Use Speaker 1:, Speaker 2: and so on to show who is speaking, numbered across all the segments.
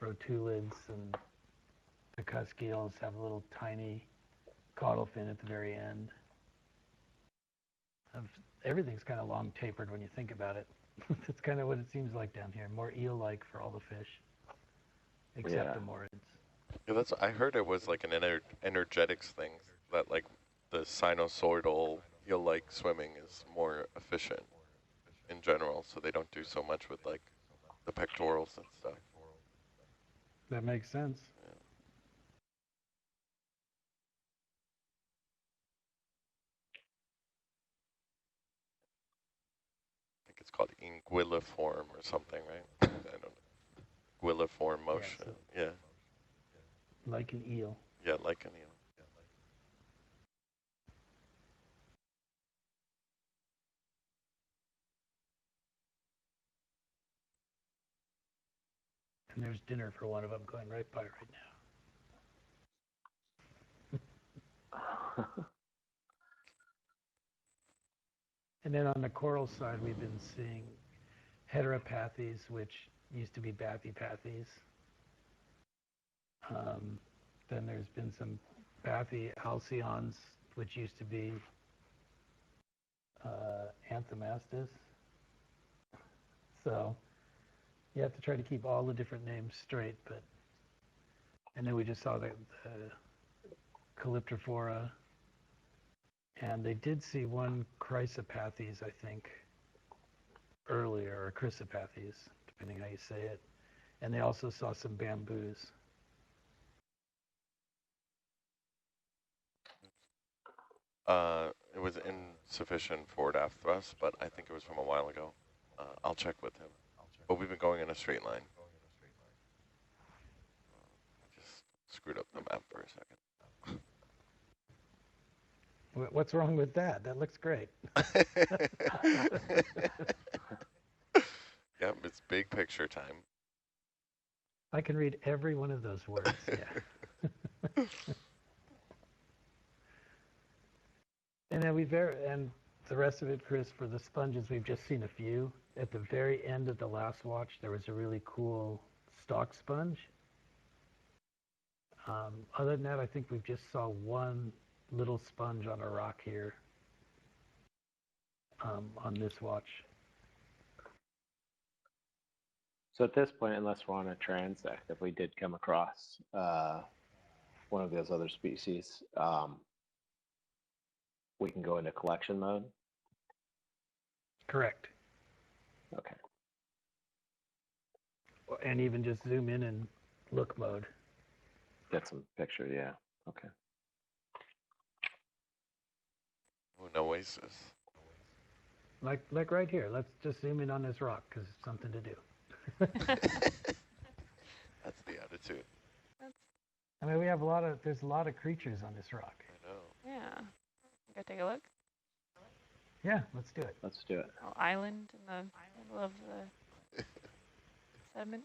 Speaker 1: rotulids and picuscales have a little tiny caudal fin at the very end. Everything's kind of long tapered when you think about it. That's kind of what it seems like down here. More eel-like for all the fish, except the morids.
Speaker 2: Yeah, I heard it was like an energetics thing, that like the sinusoidal eel-like swimming is more efficient in general, so they don't do so much with like the pectorals and stuff.
Speaker 1: That makes sense.
Speaker 2: Yeah. I think it's called inguilliform or something, right? I don't know. Guilliform motion. Yeah.
Speaker 1: Like an eel.
Speaker 2: Yeah, like an eel.
Speaker 1: And there's dinner for one of them going right by right now. And then on the coral side, we've been seeing heteropathes, which used to be bathypathes. Then there's been some bathyalcyons, which used to be anthomastus. So you have to try to keep all the different names straight. And then we just saw the Calyptrophora. And they did see one Chrysopathes, I think, earlier, or Chrysopathes, depending how you say it. And they also saw some bamboos.
Speaker 2: It was insufficient forward aft thrust, but I think it was from a while ago. I'll check with him. But we've been going in a straight line. Just screwed up the map for a second.
Speaker 1: What's wrong with that? That looks great.
Speaker 2: Yep, it's big picture time.
Speaker 1: I can read every one of those words, yeah. And then and the rest of it, Chris, for the sponges, we've just seen a few. At the very end of the last watch, there was a really cool stalk sponge. Other than that, I think we've just saw one little sponge on a rock here on this watch.
Speaker 3: So at this point, unless we're on a transect, if we did come across one of those other species, we can go into collection mode?
Speaker 1: Correct.
Speaker 3: Okay.
Speaker 1: And even just zoom in and look mode.
Speaker 3: Get some picture, yeah. Okay.
Speaker 2: Oh, no oasis.
Speaker 1: Like right here. Let's just zoom in on this rock because it's something to do.
Speaker 2: That's the attitude.
Speaker 1: I mean, there's a lot of creatures on this rock.
Speaker 2: I know.
Speaker 4: Yeah. Go take a look.
Speaker 1: Yeah, let's do it.
Speaker 3: Let's do it.
Speaker 4: Little island in the middle of the sediment.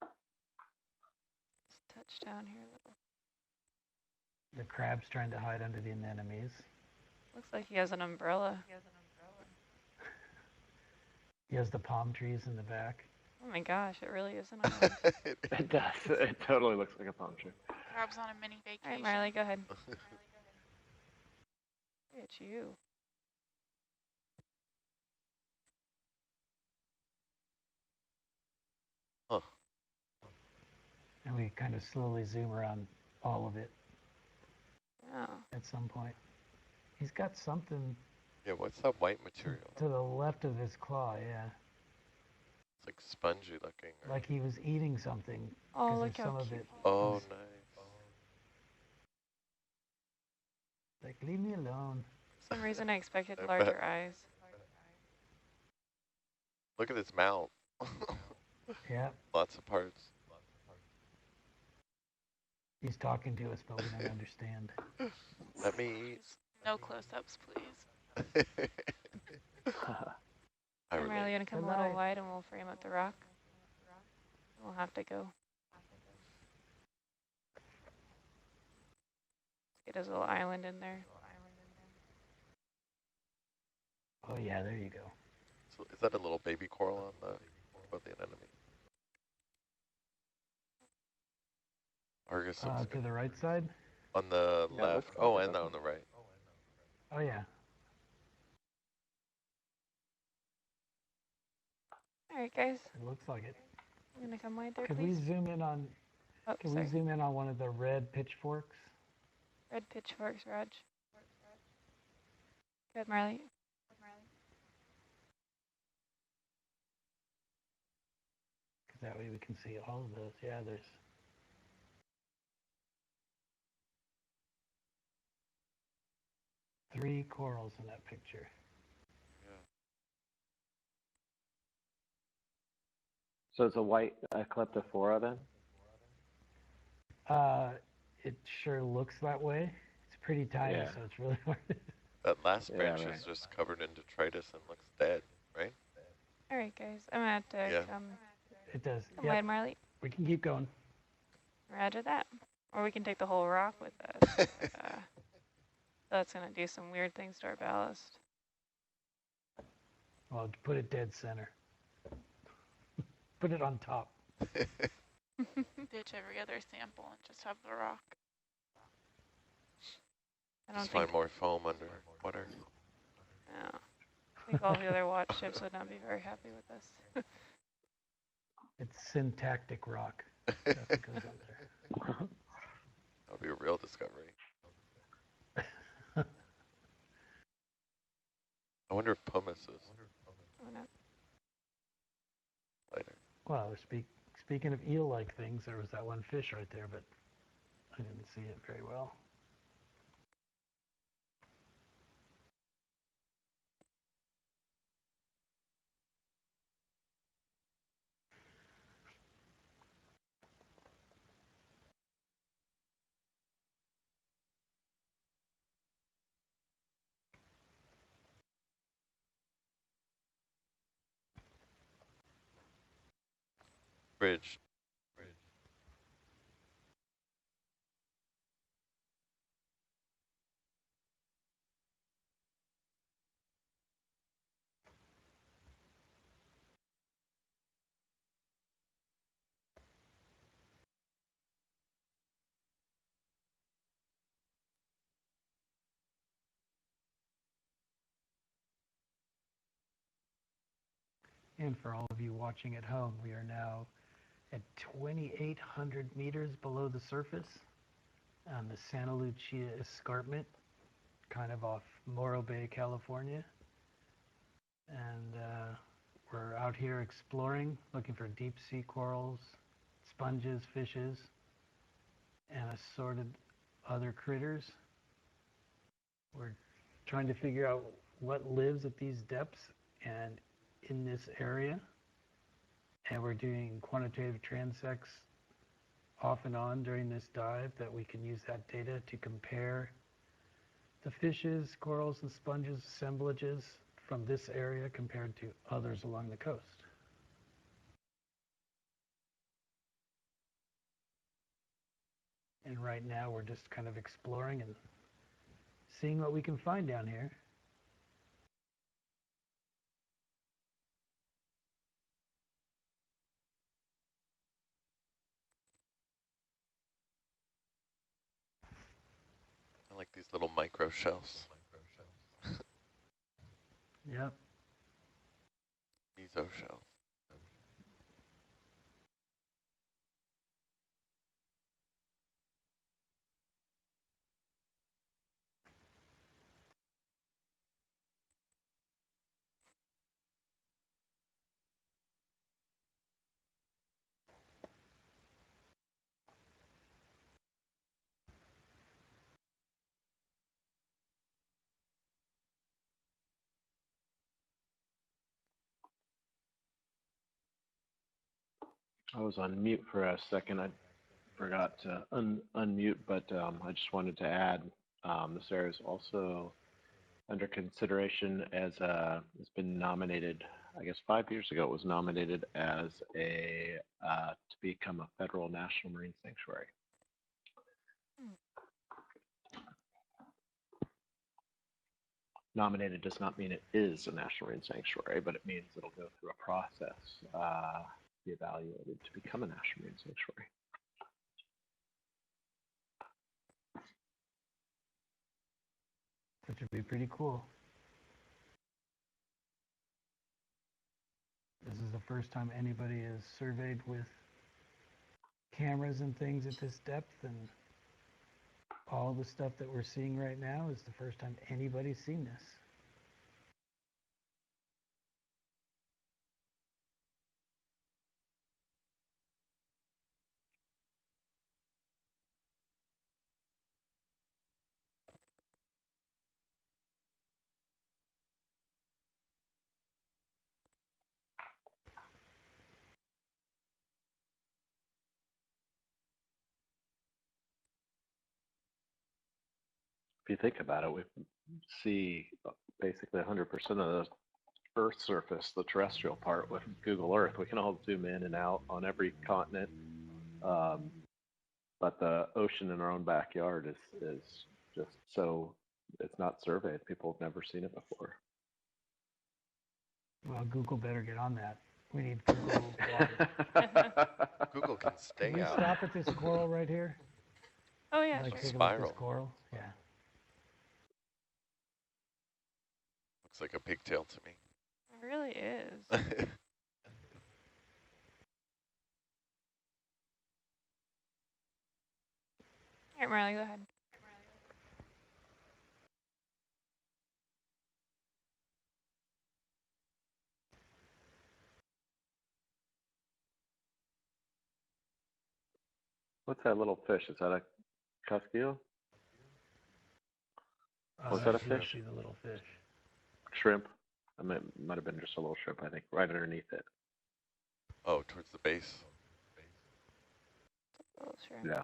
Speaker 4: Let's touch down here a little.
Speaker 1: The crab's trying to hide under the anemones.
Speaker 4: Looks like he has an umbrella.
Speaker 1: He has the palm trees in the back.
Speaker 4: Oh my gosh, it really is an island.
Speaker 3: It does. It totally looks like a palm tree.
Speaker 5: Crab's on a mini vacation.
Speaker 4: All right, Marley, go ahead. Look at you.
Speaker 2: Huh.
Speaker 1: And we kind of slowly zoom around all of it
Speaker 4: Oh.
Speaker 1: at some point. He's got something
Speaker 2: Yeah, what's that white material?
Speaker 1: to the left of his claw, yeah.
Speaker 2: It's like spongy looking. Right?
Speaker 1: Like he was eating something.
Speaker 4: Oh, look
Speaker 1: some
Speaker 4: how
Speaker 1: of
Speaker 4: cute.
Speaker 1: it.
Speaker 2: Oh,
Speaker 1: was,
Speaker 2: nice.
Speaker 1: Like, leave me alone.
Speaker 4: For some reason I expected
Speaker 2: I
Speaker 4: larger
Speaker 2: bet.
Speaker 4: eyes.
Speaker 2: Look at his mouth.
Speaker 1: Yeah.
Speaker 2: Lots of parts.
Speaker 1: He's talking to us, but we don't understand.
Speaker 2: Let me eat.
Speaker 5: No close-ups, please.
Speaker 2: I
Speaker 4: Marley, you
Speaker 2: relate.
Speaker 4: want to come a little wide and we'll frame up the rock? We'll have to go. Get his little island in there.
Speaker 1: Oh, yeah, there you go.
Speaker 2: So is that a little baby coral on the above the anemone? This looks
Speaker 1: To
Speaker 2: good.
Speaker 1: the right side?
Speaker 2: On the
Speaker 3: Yeah, it looks
Speaker 2: left.
Speaker 3: like
Speaker 2: Oh,
Speaker 3: it,
Speaker 2: and
Speaker 3: doesn't
Speaker 2: on the
Speaker 3: it?
Speaker 2: right.
Speaker 1: Oh, yeah.
Speaker 4: All right, guys.
Speaker 1: It looks like it.
Speaker 4: I'm gonna come wide there,
Speaker 1: Could we
Speaker 4: please.
Speaker 1: zoom in on,
Speaker 4: Oh,
Speaker 1: could we
Speaker 4: sorry.
Speaker 1: zoom in on one of the red pitchforks?
Speaker 4: Red pitchforks, Raj. Good, Marley.
Speaker 1: Because that way we can see all of those. Yeah, there's 3 corals in that picture.
Speaker 3: So it's a white Ecleptophora then?
Speaker 1: It sure looks that way. It's pretty tiny,
Speaker 3: Yeah.
Speaker 1: so it's really hard.
Speaker 2: That last
Speaker 3: Yeah,
Speaker 2: branch
Speaker 3: right.
Speaker 2: is just covered in detritus and looks dead, right?
Speaker 4: All right, guys. I'm gonna have to
Speaker 2: Yeah.
Speaker 4: come
Speaker 1: It does.
Speaker 4: wide,
Speaker 1: Yep,
Speaker 4: Marley.
Speaker 1: we can keep going.
Speaker 4: Roger that. Or we can take the whole rock with us. But, that's gonna do some weird things to our ballast.
Speaker 1: Well, put it dead center. Put it on top.
Speaker 5: Ditch every other sample and just have the rock.
Speaker 4: I don't
Speaker 2: Just
Speaker 4: think.
Speaker 2: find more foam under water.
Speaker 4: No. I think all the other watch ships would not be very happy with this.
Speaker 1: It's syntactic rock. That's what goes on there.
Speaker 2: That'll be a real discovery. I wonder if pumice is
Speaker 4: Oh, no.
Speaker 2: later.
Speaker 1: Well, speaking of eel-like things, there was that one fish right there, but I didn't see it very well.
Speaker 2: Bridge.
Speaker 1: And for all of you watching at home, we are now at 2,800 meters below the surface on the Santa Lucia Escarpment, kind of off Morro Bay, California. And we're out here exploring, looking for deep sea corals, sponges, fishes, and assorted other critters. We're trying to figure out what lives at these depths and in this area. And we're doing quantitative transects off and on during this dive that we can use that data to compare the fishes, corals, and sponges assemblages from this area compared to others along the coast. And right now we're just kind of exploring and seeing what we can find down here.
Speaker 2: I like these little micro shells.
Speaker 1: Yep.
Speaker 2: Meso shells.
Speaker 3: I was on mute for a second. I forgot to unmute, but I just wanted to add this area is also under consideration as it's been nominated. I guess 5 years ago it was nominated as a to become a federal national marine sanctuary. Nominated does not mean it is a national marine sanctuary, but it means it'll go through a process, be evaluated to become a national marine sanctuary.
Speaker 1: which would be pretty cool. This is the first time anybody is surveyed with cameras and things at this depth, and all the stuff that we're seeing right now is the first time anybody's seen this.
Speaker 3: If you think about it, we see basically 100% of the Earth surface, the terrestrial part, with Google Earth. We can all zoom in and out on every continent, but the ocean in our own backyard is just so, it's not surveyed. People have never seen it before.
Speaker 1: Well, Google better get on that. We need Google water.
Speaker 2: Google can
Speaker 1: Can
Speaker 2: stay
Speaker 1: we
Speaker 2: out.
Speaker 1: stop at this coral right here?
Speaker 4: Oh yeah,
Speaker 1: Like
Speaker 4: sure.
Speaker 1: take a look at
Speaker 2: Spiral.
Speaker 1: this coral? Yeah.
Speaker 2: Looks like a pigtail to me.
Speaker 4: It really is.
Speaker 2: Oh,
Speaker 4: All right, Marley, go ahead.
Speaker 3: What's that little fish? Is that a Casquillo? Was that a
Speaker 1: I can't
Speaker 3: fish?
Speaker 1: see the little fish.
Speaker 3: Shrimp? I might have been just a little shrimp, I think, right underneath it.
Speaker 2: oh, towards the base.
Speaker 4: Oh, sure.
Speaker 3: Yeah.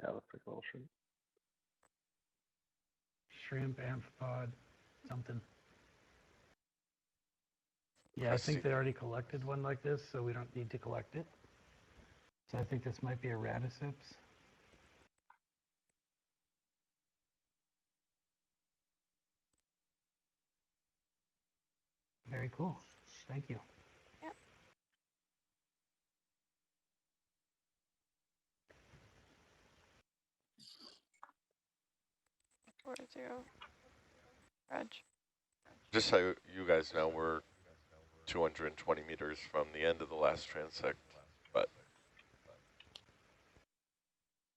Speaker 3: Yeah, looks like a little shrimp.
Speaker 1: Shrimp, amphipod, something. Yeah,
Speaker 2: I
Speaker 1: I think
Speaker 2: see.
Speaker 1: they already collected one like this, so we don't need to collect it. So I think this might be a radiceps. Very cool. Thank you.
Speaker 4: Yep. 4-0. Reg.
Speaker 2: Just so you guys know, we're 220 meters from the end of the last transect, but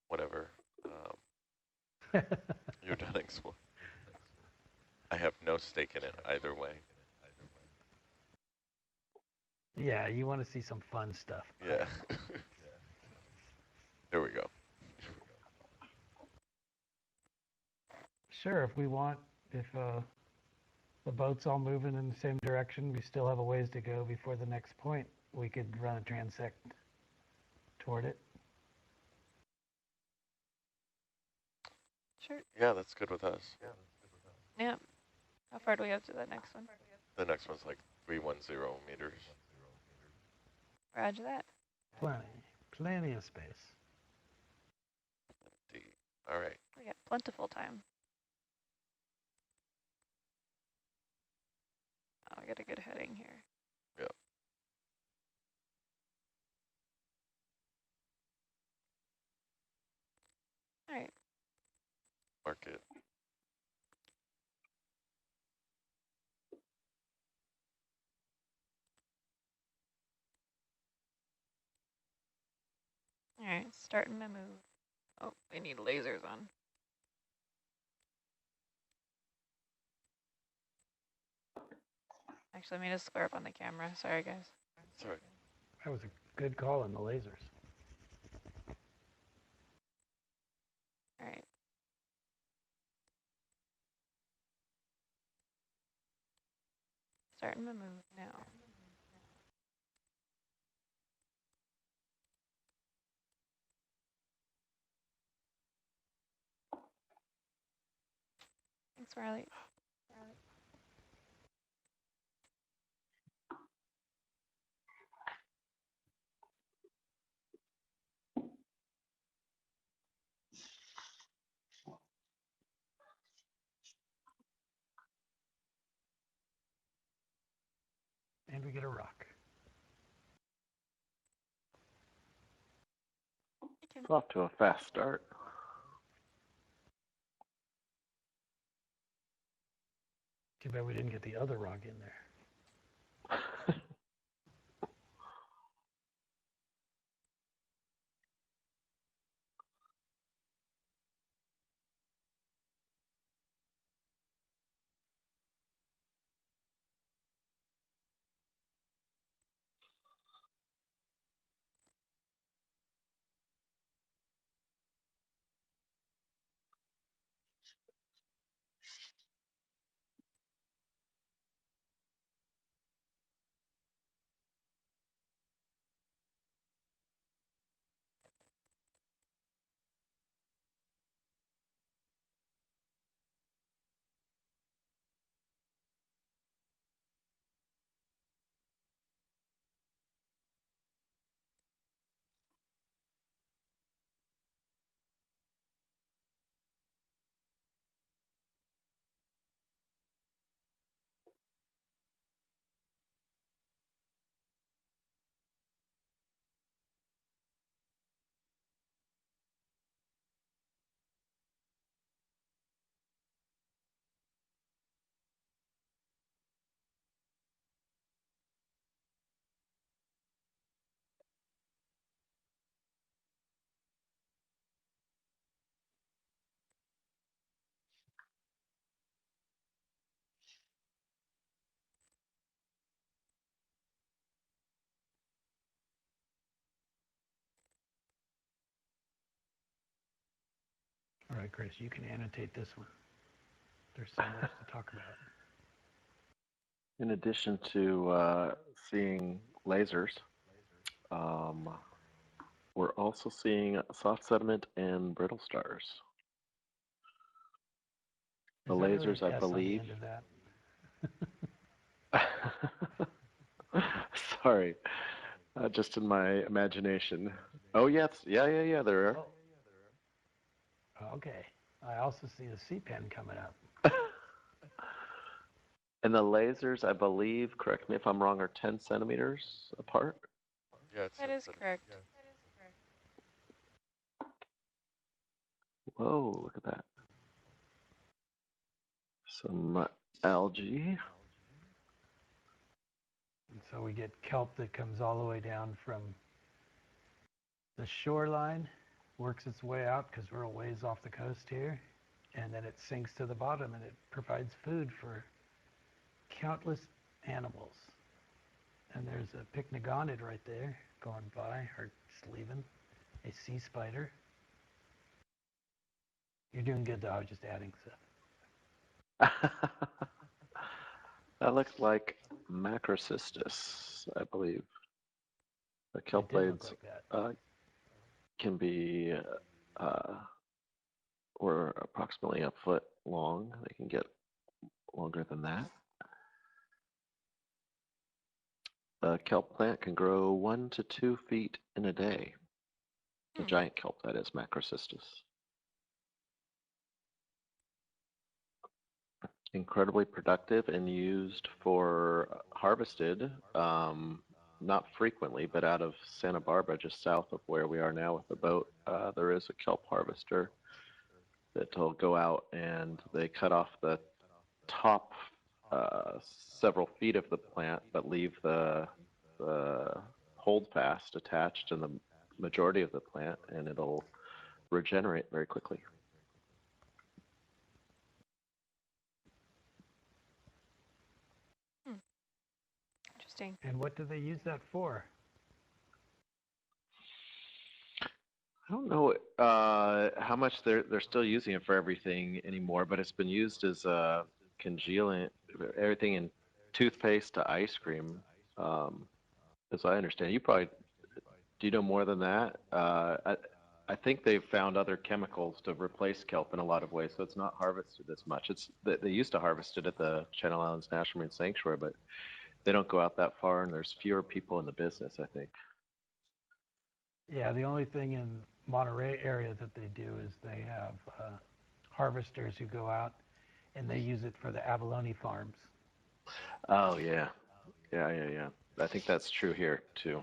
Speaker 2: whatever. You're done exploring. I have no stake in it either way.
Speaker 1: Yeah, you want to see some fun stuff.
Speaker 2: Yeah. There we go.
Speaker 1: Sure, if we want, if the boat's all moving in the same direction, we still have a ways to go before the next point. We could run a transect toward it.
Speaker 4: Sure.
Speaker 2: Yeah, that's good with us.
Speaker 4: Yeah. How far do we have to that next one?
Speaker 2: The next one's like 310 meters.
Speaker 4: Roger that.
Speaker 1: Plenty of space.
Speaker 2: D. All right.
Speaker 4: We got plentiful time. Oh, I got a good heading here.
Speaker 2: Yep.
Speaker 4: All right.
Speaker 2: Mark it.
Speaker 4: All right, starting my move. Oh, we need lasers on. Actually, let me just square up on the camera. Sorry, guys.
Speaker 2: Sorry.
Speaker 1: That was a good call on the lasers.
Speaker 4: All right. Starting my move now. Thanks, Riley.
Speaker 1: And we get a rock.
Speaker 3: It's off to a fast start.
Speaker 1: Too bad we didn't get the other rock in there. All right, Chris, you can annotate this one. There's so much to talk about.
Speaker 3: In addition to seeing lasers, we're also seeing soft sediment and brittle stars. The
Speaker 1: Is there really
Speaker 3: lasers,
Speaker 1: an
Speaker 3: I
Speaker 1: S on the
Speaker 3: believe.
Speaker 1: end of that?
Speaker 3: Sorry, just in my imagination. Oh yes, yeah, there are.
Speaker 1: Oh, okay. I also see the C-pen coming up.
Speaker 3: And the lasers, I believe, correct me if I'm wrong, are 10 centimeters apart.
Speaker 2: Yeah,
Speaker 4: That is correct.
Speaker 3: Whoa, look at that. Some algae.
Speaker 1: And so we get kelp that comes all the way down from the shoreline, works its way out because we're a ways off the coast here, and then it sinks to the bottom and it provides food for countless animals. And there's a pycnogonid right there going by, or just leaving, a sea spider. You're doing good though, I was just adding stuff.
Speaker 3: That looks like macrocystis, I believe. The kelp
Speaker 1: It did look
Speaker 3: blades
Speaker 1: like that.
Speaker 3: can be or approximately a foot long. They can get longer than that. The kelp plant can grow 1 to 2 feet in a day. The giant kelp, that is, macrocystis. Incredibly productive and used for harvested, not frequently, but out of Santa Barbara, just south of where we are now with the boat, there is a kelp harvester that'll go out and they cut off the top several feet of the plant, but leave the holdfast attached in the majority of the plant, and it'll regenerate very quickly.
Speaker 4: Interesting.
Speaker 1: And what do they use that for?
Speaker 3: I don't know how much they're still using it for everything anymore, but it's been used as a congealant, everything in toothpaste to ice cream, as I understand. Do you know more than that? I think they've found other chemicals to replace kelp in a lot of ways, so it's not harvested as much. They used to harvest it at the Channel Islands National Marine Sanctuary, but they don't go out that far, and there's fewer people in the business, I think.
Speaker 1: Yeah, the only thing in Monterey area that they do is they have harvesters who go out and they use it for the abalone farms.
Speaker 3: Oh, yeah. Yeah. I think that's true here, too.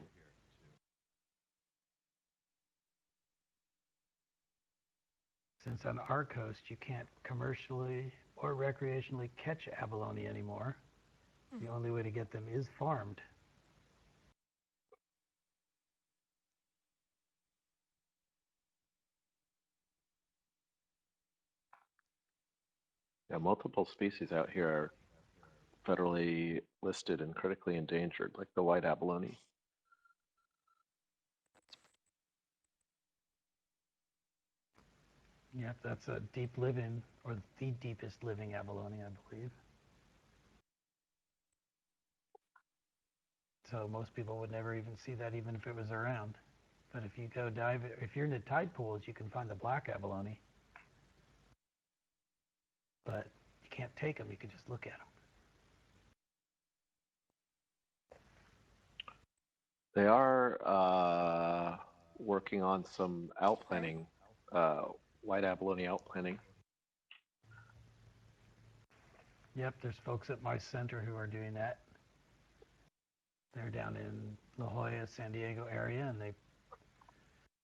Speaker 1: Since on our coast, you can't commercially or recreationally catch abalone anymore. The only way to get them is farmed.
Speaker 3: Yeah, multiple species out here are federally listed and critically endangered, like the white abalone.
Speaker 1: Yep, that's a deep living, or the deepest living abalone, I believe. So most people would never even see that even if it was around. But if you go dive, if you're in the tide pools, you can find the black abalone. But you can't take them, you can just look at them.
Speaker 3: They are working on some outplanting, white abalone outplanting.
Speaker 1: Yep, there's folks at my center who are doing that. They're down in La Jolla, San Diego area, and they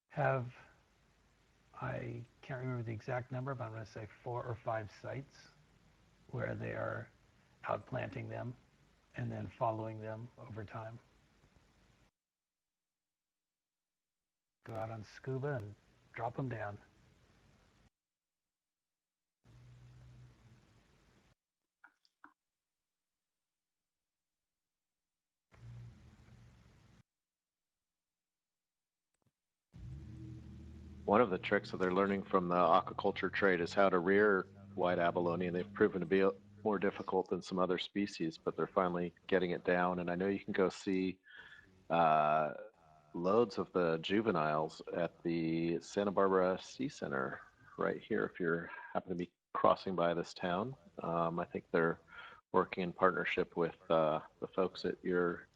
Speaker 1: have, I can't remember the exact number, but I'm going to say 4 or 5 sites where they are outplanting them and then following them over time. Go out on scuba and drop them down.
Speaker 3: One of the tricks that they're learning from the aquaculture trade is how to rear white abalone, and they've proven to be more difficult than some other species, but they're finally getting it down. And I know you can go see loads of the juveniles at the Santa Barbara Sea Center right here if you're happen to be crossing by this town. I think they're working in partnership with the folks at your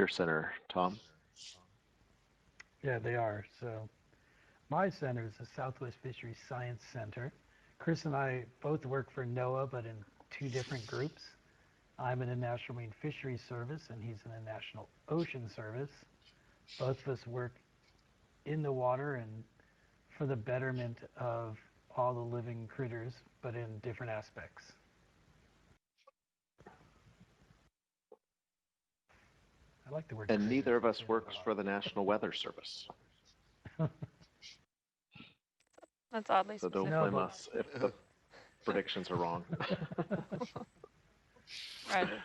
Speaker 3: center, Tom.
Speaker 1: Yeah, they are. So my center is the Southwest Fisheries Science Center. Chris and I both work for NOAA, but in 2 different groups. I'm in the National Marine Fisheries Service, and he's in the National Ocean Service. Both of us work in the water and for the betterment of all the living critters, but in different aspects. I like the word.
Speaker 3: And neither of us works for the National Weather Service.
Speaker 4: That's oddly
Speaker 3: So
Speaker 4: specific.
Speaker 3: don't blame us if the predictions are wrong.
Speaker 4: Roger.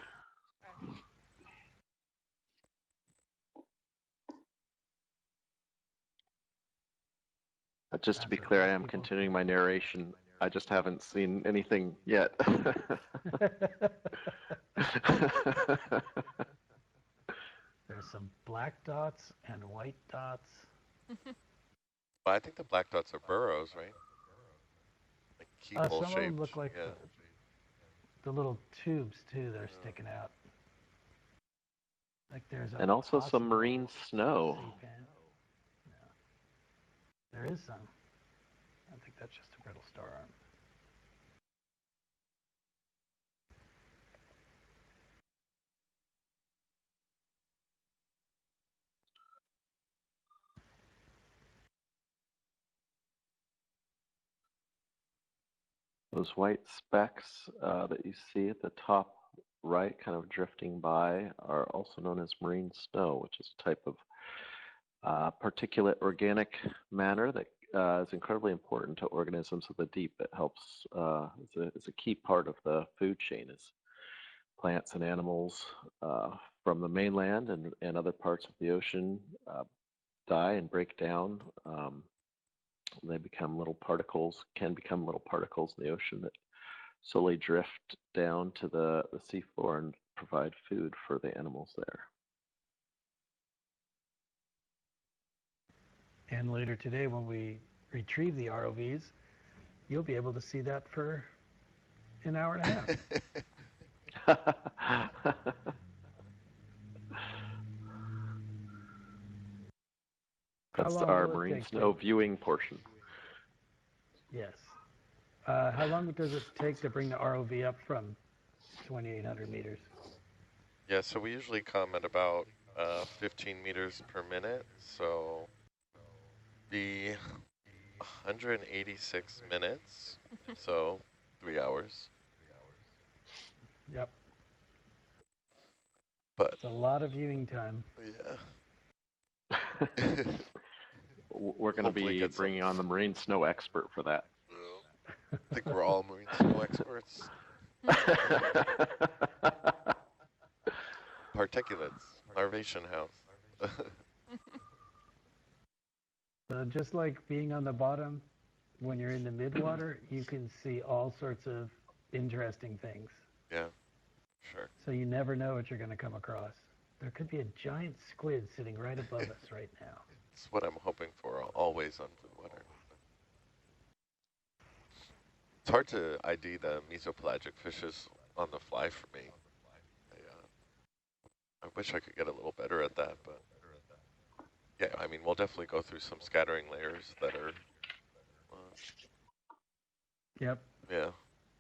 Speaker 3: Just to be clear, I am continuing my narration. I just haven't seen anything yet.
Speaker 1: There's some black dots and white dots.
Speaker 2: Well, I think the black dots are burrows, right? Like keyhole
Speaker 1: Some
Speaker 2: shaped.
Speaker 1: of them look like the little tubes too that are sticking out. Like there's a
Speaker 3: and also some marine snow.
Speaker 1: Yeah. There is some. I think that's just a brittle star arm.
Speaker 3: Those white specks that you see at the top right, kind of drifting by, are also known as marine snow, which is a type of particulate organic matter that is incredibly important to organisms of the deep. It helps, is a key part of the food chain, as plants and animals from the mainland and other parts of the ocean die and break down. They become little particles, can become little particles in the ocean that slowly drift down to the seafloor and provide food for the animals there.
Speaker 1: And later today, when we retrieve the ROVs, you'll be able to see that for an hour and a half.
Speaker 3: That's our marine snow viewing portion.
Speaker 1: Yes. How long does it take to bring the ROV up from 2,800 meters?
Speaker 2: Yeah, so we usually come at about 15 meters per minute. So the 186 minutes. So 3 hours.
Speaker 1: Yep.
Speaker 2: But
Speaker 1: It's a lot of viewing time.
Speaker 2: yeah.
Speaker 3: We're going to
Speaker 2: Hopefully
Speaker 3: be
Speaker 2: get some.
Speaker 3: bringing on the marine snow expert for that.
Speaker 2: I think we're all marine snow experts. Particulates, larvation house.
Speaker 1: So just like being on the bottom, when you're in the midwater, you can see all sorts of interesting things.
Speaker 2: Yeah, sure.
Speaker 1: So you never know what you're going to come across. There could be a giant squid sitting right above us right now.
Speaker 2: It's what I'm hoping for always on blue water. It's hard to ID the mesopelagic fishes on the fly for me. I wish I could get a little better at that, but yeah, I mean, we'll definitely go through some scattering layers that are,
Speaker 1: Yep.
Speaker 2: yeah,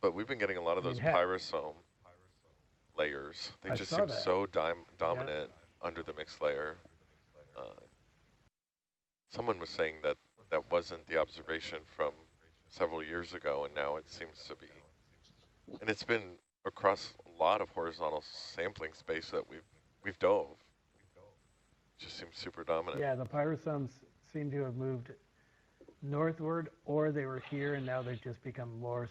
Speaker 2: but we've been getting a lot of those pyrosome layers. They just seem so dominant under the mixed layer. Someone was saying that that wasn't the observation from several years ago, and now it seems to be. And it's been across a lot of horizontal sampling space that we've dove. It just seems super dominant.
Speaker 1: Yeah, the pyrosomes seem to have moved northward, or they were here and now they've just become more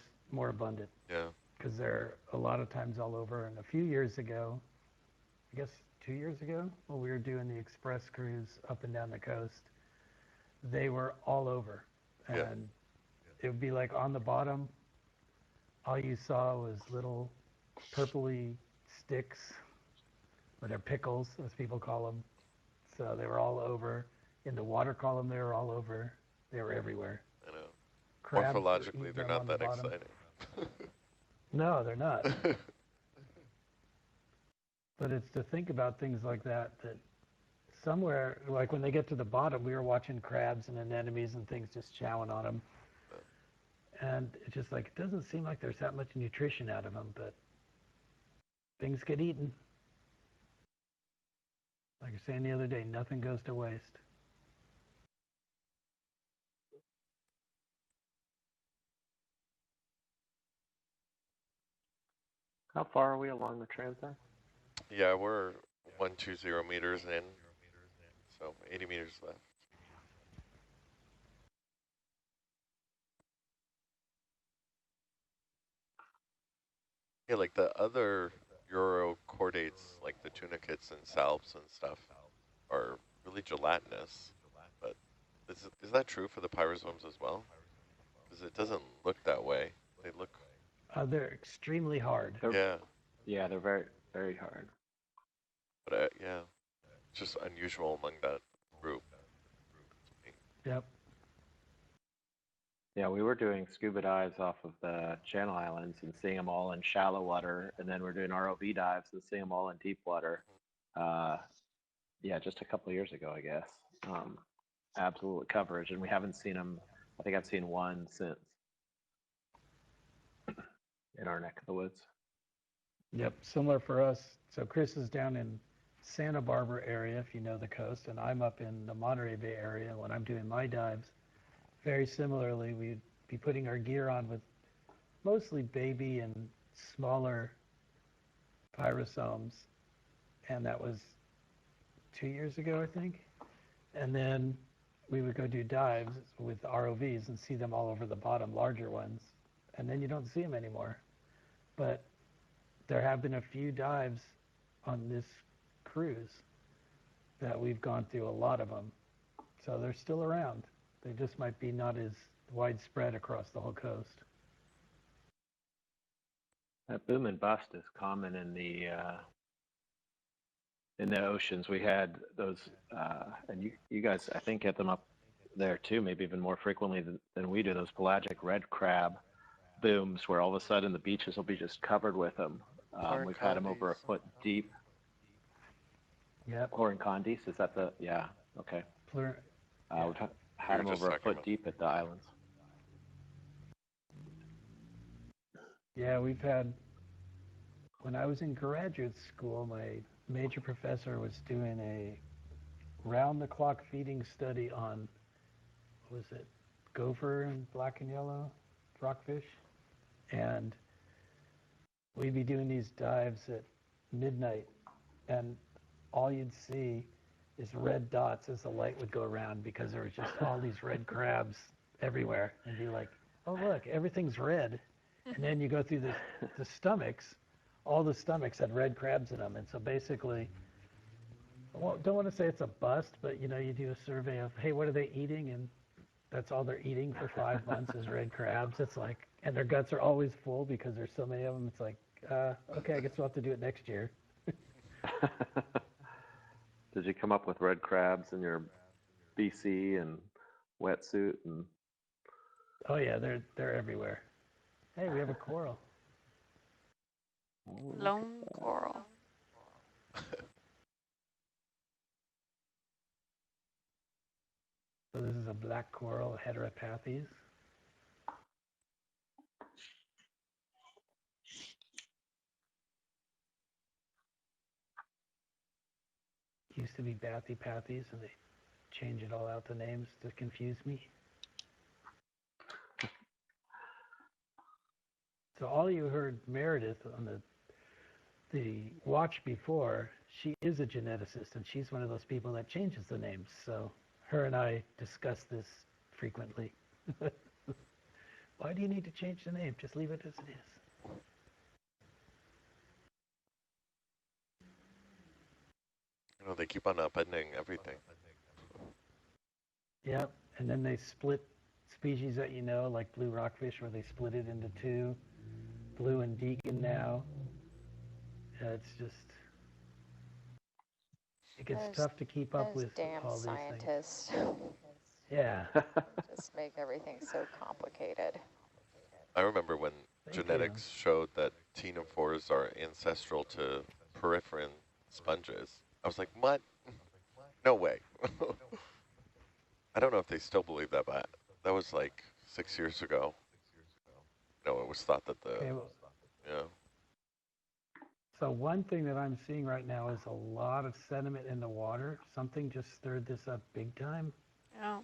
Speaker 1: abundant.
Speaker 2: Yeah.
Speaker 1: Because they're a lot of times all over. And a few years ago, I guess 2 years ago, when we were doing the express cruise up and down the coast, they were all over. And it would be like on the bottom, all you saw was little purpley sticks, or they're pickles, as people call them. So they were all over. In the water column, they were all over. They were everywhere.
Speaker 2: I know.
Speaker 1: Crabs
Speaker 2: Morphologically, they're not that exciting.
Speaker 1: No, they're not. But it's to think about things like that, that somewhere, like when they get to the bottom, we were watching crabs and anemones and things just chowing on them. And it's just like, it doesn't seem like there's that much nutrition out of them, but things get eaten. Like you're saying the other day, nothing goes to waste.
Speaker 3: How far are we along the transect?
Speaker 2: Yeah, we're 120 meters in, so 80 meters left. Yeah, like the other urochordates, like the tunicates and salps and stuff, are really gelatinous. But is that true for the pyrosomes as well? Because it doesn't look that way. They look...
Speaker 1: They're extremely hard.
Speaker 3: Yeah, they're very, very hard.
Speaker 2: But yeah, it's just unusual among that group.
Speaker 1: Yep.
Speaker 3: Yeah, we were doing scuba dives off of the Channel Islands and seeing them all in shallow water, and then we're doing ROV dives and seeing them all in deep water. Yeah, just a couple of years ago, I guess. Absolute coverage, and we haven't seen them. I think I've seen one since in our neck of the woods.
Speaker 1: Yep, similar for us. So Chris is down in Santa Barbara area, if you know the coast, and I'm up in the Monterey Bay area when I'm doing my dives. Very similarly, we'd be putting our gear on with mostly baby and smaller pyrosomes, and that was 2 years ago, I think. And then we would go do dives with ROVs and see them all over the bottom, larger ones, and then you don't see them anymore. But there have been a few dives on this cruise that we've gone through a lot of them. So they're still around. They just might be not as widespread across the whole coast.
Speaker 3: That boom and bust is common in the oceans. We had those, and you guys, I think, get them up there too, maybe even more frequently than we do, those pelagic red crab booms where all of a sudden the beaches will be just covered with them. We've had them over a foot deep.
Speaker 1: Yep.
Speaker 3: Chloricandis, is that the, yeah, okay.
Speaker 1: Yeah.
Speaker 3: We've had them over a foot deep at the islands.
Speaker 1: Yeah, we've had, when I was in graduate school, my major professor was doing a round-the-clock feeding study on, what was it, gopher and black and yellow rockfish. And we'd be doing these dives at midnight, and all you'd see is red dots as the light would go around because there was just all these red crabs everywhere. And be like, oh, look, everything's red. And then you go through the stomachs, all the stomachs had red crabs in them. And so basically, well, don't want to say it's a bust, but you know, you do a survey of, hey, what are they eating? And that's all they're eating for 5 months is red crabs. It's like, and their guts are always full because there's so many of them. It's like, okay, I guess we'll have to do it next year.
Speaker 3: Did you come up with red crabs in your BC and wetsuit? And
Speaker 1: Oh yeah, they're everywhere. Hey, we have a coral.
Speaker 4: Lone coral.
Speaker 1: So this is a black coral, Heteropathes. Used to be Bathypathes, and they change it all out the names to confuse me. So all you heard Meredith on the watch before, she is a geneticist, and she's one of those people that changes the names. So her and I discuss this frequently. Why do you need to change the name? Just leave it as it is.
Speaker 2: You know, they keep on upending everything.
Speaker 1: Yep, and then they split species that you know, like blue rockfish, where they split it into two, blue and deacon now. It's just, it gets tough to keep up with
Speaker 6: damn
Speaker 1: all these
Speaker 6: scientists.
Speaker 1: things. Yeah.
Speaker 6: Just make everything so complicated.
Speaker 2: I remember when
Speaker 1: Thank
Speaker 2: genetics showed that ctenophores are ancestral to peripheran sponges. I was like, what? No way. I don't know if they still believe that, but that was like 6 years ago. No, it was thought that the,
Speaker 1: Okay, well,
Speaker 2: yeah.
Speaker 1: so one thing that I'm seeing right now is a lot of sediment in the water. Something just stirred this up big time.
Speaker 4: Oh,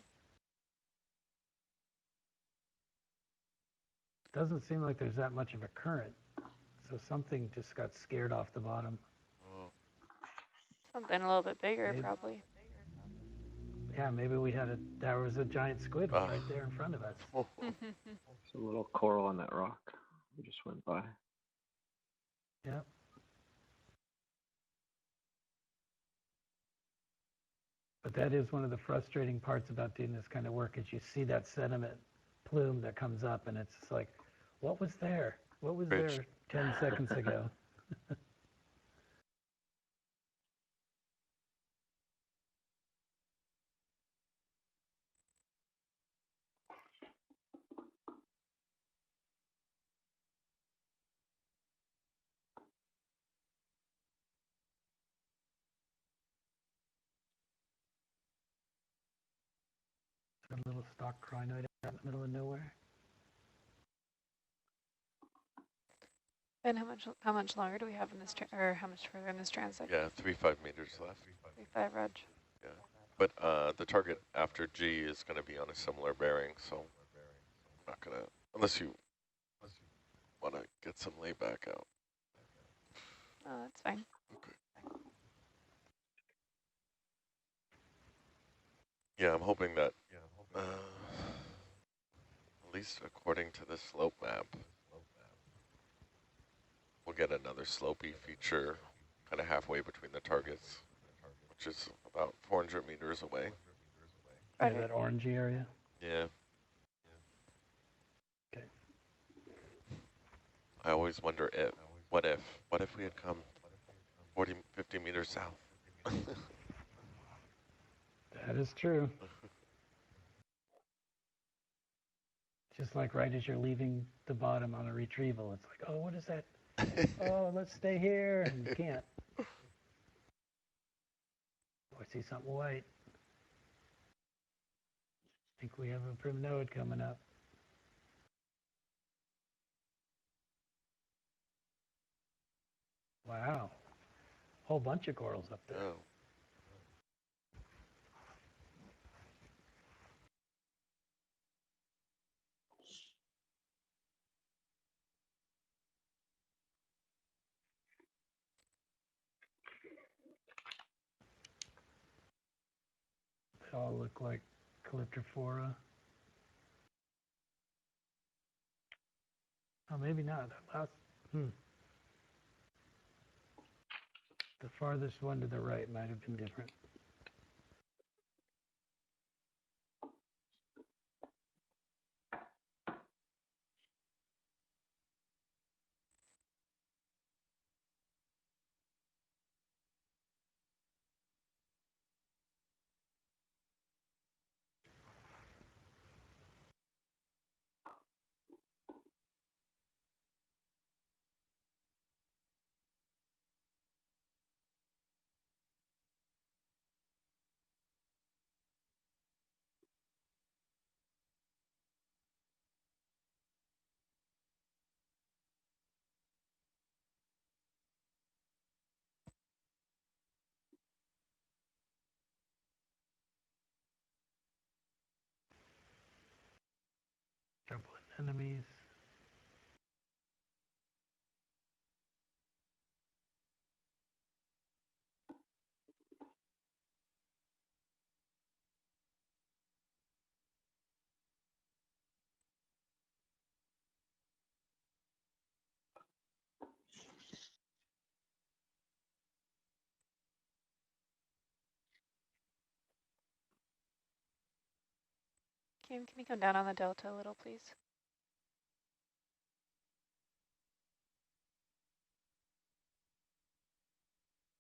Speaker 1: Doesn't seem like there's that much of a current. So something just got scared off the bottom.
Speaker 2: Oh,
Speaker 4: something a little bit bigger,
Speaker 1: Maybe.
Speaker 4: probably.
Speaker 1: Yeah, maybe there was a giant squid right there in front of us.
Speaker 3: there's a little coral on that rock we just went by.
Speaker 1: Yep. But that is one of the frustrating parts about doing this kind of work is you see that sediment plume that comes up and it's like, what was there? What was
Speaker 2: Rich.
Speaker 1: there 10 seconds ago? A little stock crinoid out in the middle of nowhere.
Speaker 4: And how much longer do we have in this, or how much further in this transect?
Speaker 2: yeah, 3-5 meters left.
Speaker 4: 3-5, Rog.
Speaker 2: Yeah, but the target after G is going to be on a similar bearing, so I'm not going to, unless you want to get some layback out.
Speaker 4: Oh, that's fine.
Speaker 2: Okay. Yeah, I'm hoping that, at least according to the slope map, we'll get another slopey feature kind of halfway between the targets, which is about 400 meters away.
Speaker 1: Yeah,
Speaker 4: Roger.
Speaker 1: that orangey area.
Speaker 2: Yeah.
Speaker 1: Okay.
Speaker 2: I always wonder what if we had come 40, 50 meters south?
Speaker 1: That is true. Just like right as you're leaving the bottom on a retrieval, it's like, oh, what is that? Oh, let's stay here. And you can't. Oh, I see something white. I think we have a primnode coming up. Wow. Whole bunch of corals up there.
Speaker 2: Oh.
Speaker 1: all look like Calyptrophora. Oh, maybe not. That last, the farthest one to the right might have been different. Trouble in enemies.
Speaker 4: Kim, can you come down on the delta a little, please?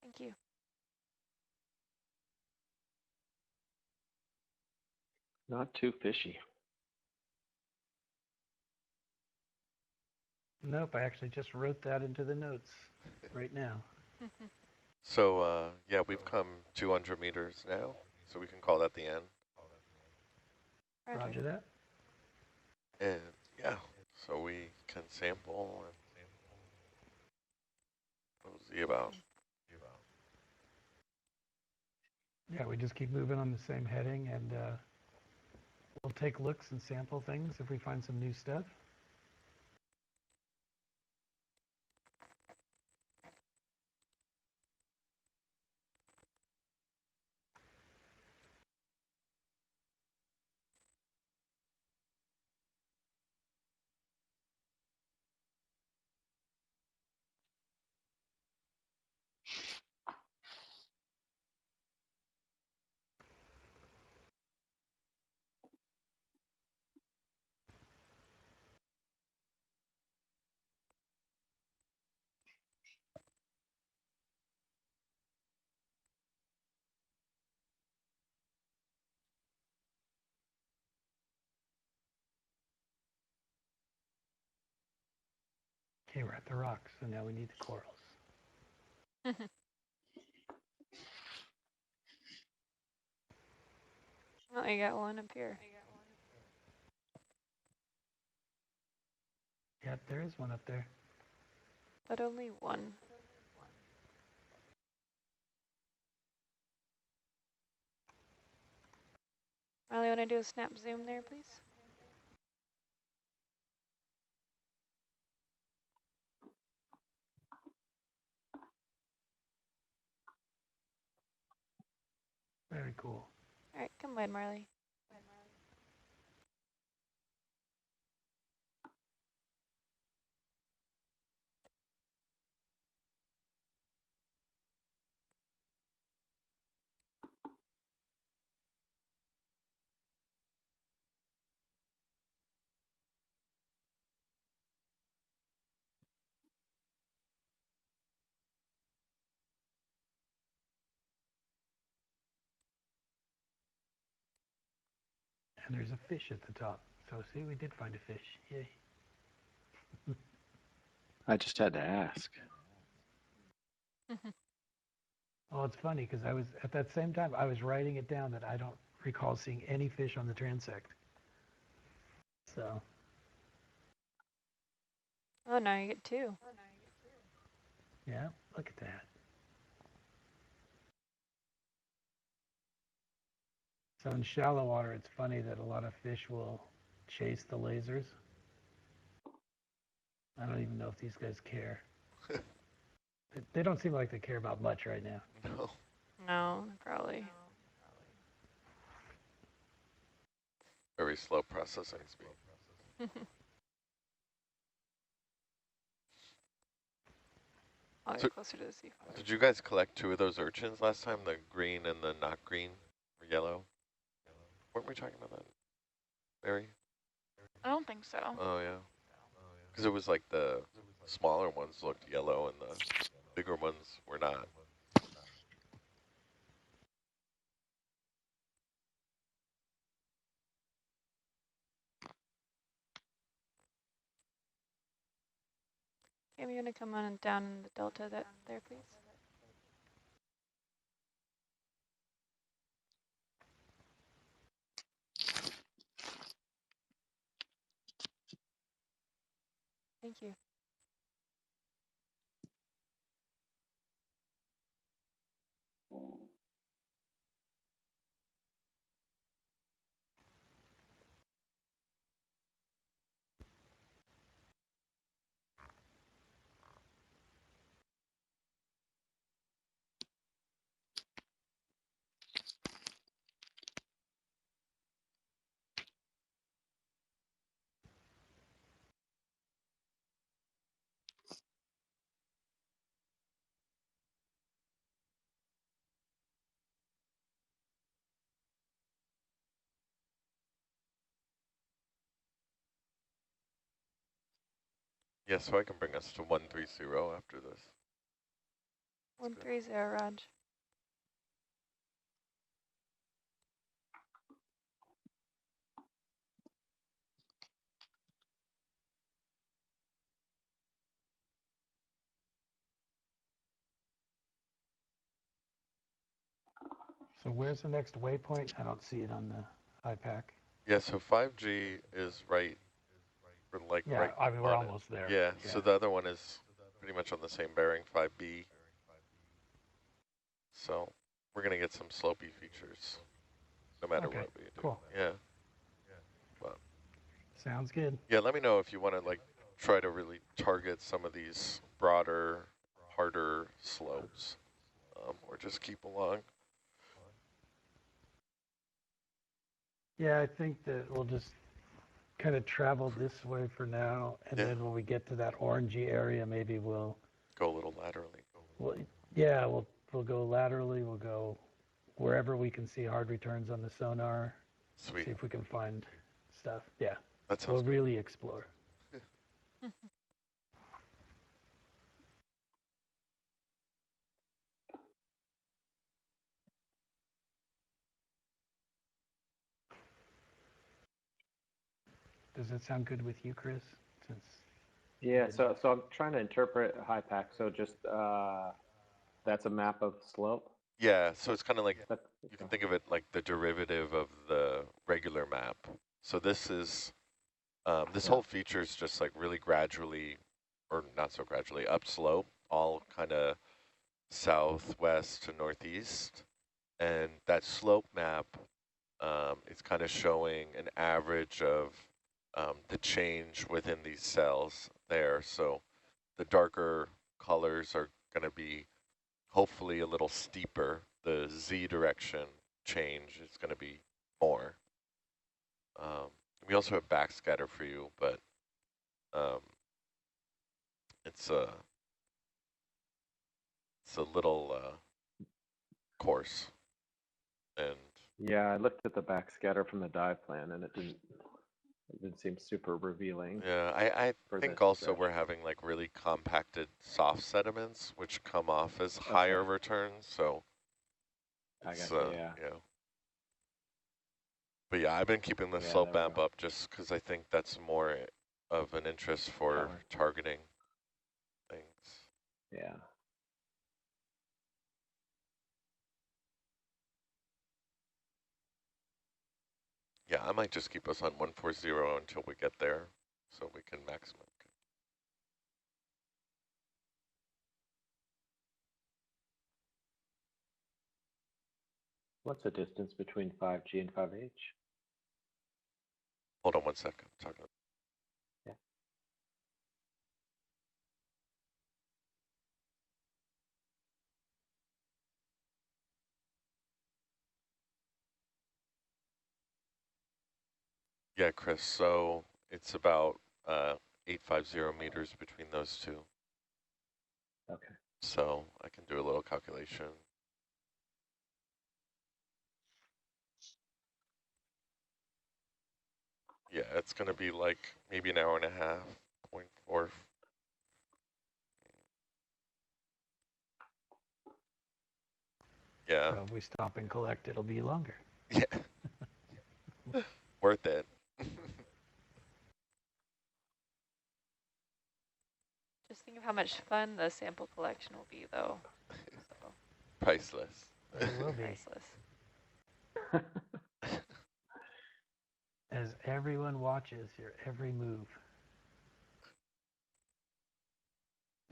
Speaker 4: Thank you.
Speaker 3: Not too fishy.
Speaker 1: Nope, I actually just wrote that into the notes right now.
Speaker 2: So, yeah, we've come 200 meters now, so we can call that the end.
Speaker 1: Roger that.
Speaker 2: And yeah, so we can sample and see about.
Speaker 1: Yeah, we just keep moving on the same heading, and we'll take looks and sample things if we find some new stuff. Okay, we're at the rocks, so now we need the corals.
Speaker 4: Oh, you got one up here.
Speaker 1: Yep, there is one up there.
Speaker 4: But only one. Riley, want to do a snap zoom there, please?
Speaker 1: Very cool.
Speaker 4: All right, come wide, Marley.
Speaker 1: And there's a fish at the top. So see, we did find a fish. Yay.
Speaker 3: I just had to ask.
Speaker 1: Well, it's funny because I was, at that same time, I was writing it down that I don't recall seeing any fish on the transect. So.
Speaker 4: Oh, now you get two.
Speaker 1: Yeah, look at that. So in shallow water, it's funny that a lot of fish will chase the lasers. I don't even know if these guys care. They don't seem like they care about much right now.
Speaker 2: No.
Speaker 4: No, probably.
Speaker 2: very slow processing speed.
Speaker 4: I'll
Speaker 2: So-
Speaker 4: get closer to the C4.
Speaker 2: Did you guys collect 2 of those urchins last time? The green and the not green or yellow? Weren't we talking about that, Mary?
Speaker 5: I don't think so.
Speaker 2: Oh, yeah. Because it was like the smaller ones looked yellow and the bigger ones were not.
Speaker 4: Cam, you want to come on and down in the delta there, please? Thank you.
Speaker 2: Yeah, so I can bring us to 130 after this.
Speaker 4: 130, Raj.
Speaker 1: So where's the next waypoint? I don't see it on the IPAC.
Speaker 2: Yeah, so 5G is right, or like
Speaker 1: Yeah,
Speaker 2: right
Speaker 1: I mean, we're
Speaker 2: on it.
Speaker 1: almost there.
Speaker 2: Yeah, so the other one is pretty much on the same bearing, 5B. So we're going to get some slopey features no matter
Speaker 1: Okay,
Speaker 2: what we do.
Speaker 1: cool.
Speaker 2: Yeah. But
Speaker 1: Sounds good.
Speaker 2: yeah, let me know if you want to like try to really target some of these broader, harder slopes, or just keep along.
Speaker 1: Yeah, I think that we'll just kind of travel this way for now, and
Speaker 2: Yeah.
Speaker 1: then when we get to that orangey area, maybe we'll
Speaker 2: Go a little laterally.
Speaker 1: yeah, we'll go laterally. We'll go wherever we can see hard returns on the sonar.
Speaker 2: Sweet.
Speaker 1: See if we can find stuff. Yeah,
Speaker 2: That sounds
Speaker 1: we'll
Speaker 2: good.
Speaker 1: really explore. Does that sound good with you, Chris? Since
Speaker 3: Yeah, so I'm trying to interpret HIPAC. So just that's a map of slope.
Speaker 2: Yeah, so it's kind of like,
Speaker 3: That,
Speaker 2: you can think of it like the derivative of the regular map. So this is, this whole feature is just like really gradually, or not so gradually, upslope, all kind of southwest to northeast. And that slope map is kind of showing an average of the change within these cells there. So the darker colors are going to be hopefully a little steeper. The Z direction change is going to be more. We also have backscatter for you, but it's a little coarse. And
Speaker 3: yeah, I looked at the backscatter from the dive plan, and it didn't seem super revealing.
Speaker 2: yeah, I
Speaker 3: for
Speaker 2: think
Speaker 3: this
Speaker 2: also
Speaker 3: stretch.
Speaker 2: we're having like really compacted soft sediments, which come off as higher returns. So
Speaker 3: I
Speaker 2: it's,
Speaker 3: got you, yeah.
Speaker 2: But yeah, I've been keeping the
Speaker 3: Yeah,
Speaker 2: slope
Speaker 3: there we
Speaker 2: map
Speaker 3: go.
Speaker 2: up just because I think that's more of an interest for targeting things.
Speaker 3: Yeah.
Speaker 2: Yeah, I might just keep us on 140 until we get there so we can maximum.
Speaker 3: What's the distance between 5G and 5H?
Speaker 2: Hold on one second. Talking.
Speaker 3: Yeah.
Speaker 2: Yeah, Chris, so it's about 850 meters between those two.
Speaker 3: Okay.
Speaker 2: So I can do a little calculation. Yeah, it's going to be like maybe an hour and a half, 0.4. Yeah.
Speaker 1: So if we stop and collect, it'll be longer.
Speaker 2: Yeah. Worth it.
Speaker 4: Just think of how much fun the sample collection will be, though. So
Speaker 2: Priceless.
Speaker 1: It will be.
Speaker 4: priceless.
Speaker 1: As everyone watches your every move.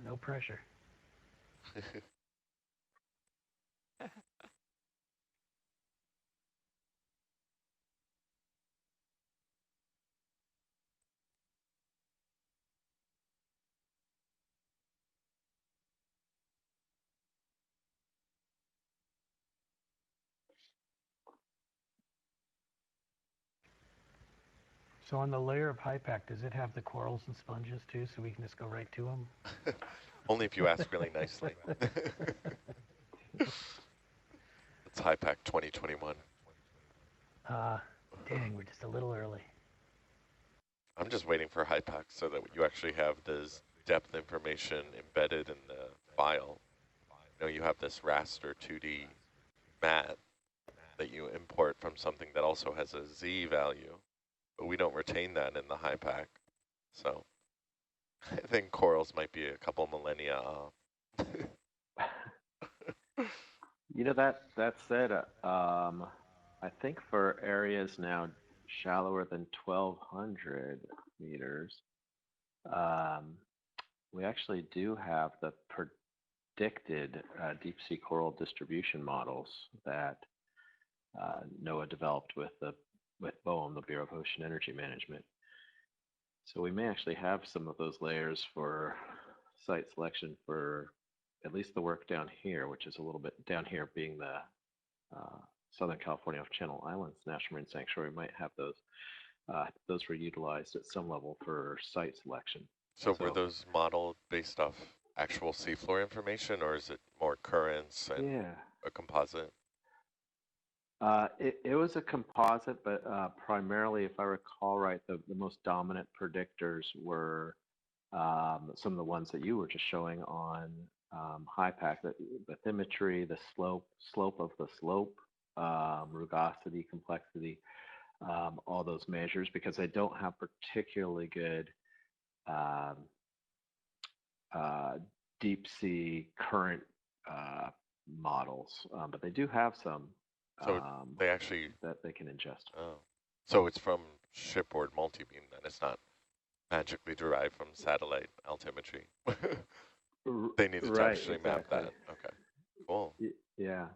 Speaker 1: No pressure. So on the layer of high pack, does it have the corals and sponges too, so we can just go right to them?
Speaker 2: Only if you ask really nicely. It's High Pack 2021.
Speaker 1: Dang, we're just a little early.
Speaker 2: I'm just waiting for High Pack so that you actually have this depth information embedded in the file. You know, you have this raster 2D mat that you import from something that also has a Z value, but we don't retain that in the High Pack. So I think corals might be a couple millennia off.
Speaker 3: You know, that said, I think for areas now shallower than 1,200 meters, we actually do have the predicted deep sea coral distribution models that NOAA developed with BOEM, the Bureau of Ocean Energy Management. So we may actually have some of those layers for site selection for at least the work down here, which is a little bit down here being the Southern California Off-Channel Islands National Marine Sanctuary. We might have those. Those were utilized at some level for site selection.
Speaker 2: So were those modeled based off actual seafloor information, or is it more currents and a composite?
Speaker 3: It was a composite, but primarily, if I recall right, the most dominant predictors were some of the ones that you were just showing on HYPACK, the bathymetry, the slope of the slope, rugosity, complexity, all those measures, because they don't have particularly good deep sea current models, but they do have some.
Speaker 2: So they actually
Speaker 3: that they can ingest.
Speaker 2: Oh, so it's from shipboard multibeam then. It's not magically derived from satellite altimetry. They needed to actually map that. Okay, cool.
Speaker 3: Yeah.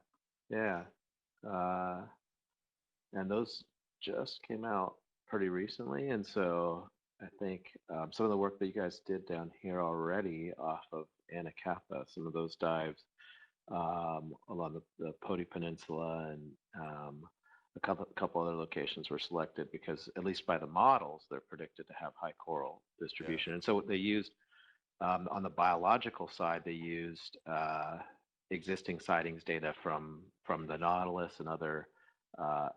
Speaker 3: And those just came out pretty recently, and so I think some of the work that you guys did down here already off of Anacapa, some of those dives along the Poti Peninsula and a couple other locations were selected because, at least by the models, they're predicted to have high coral distribution. And so they used, on the biological side, they used existing sightings data from the Nautilus and other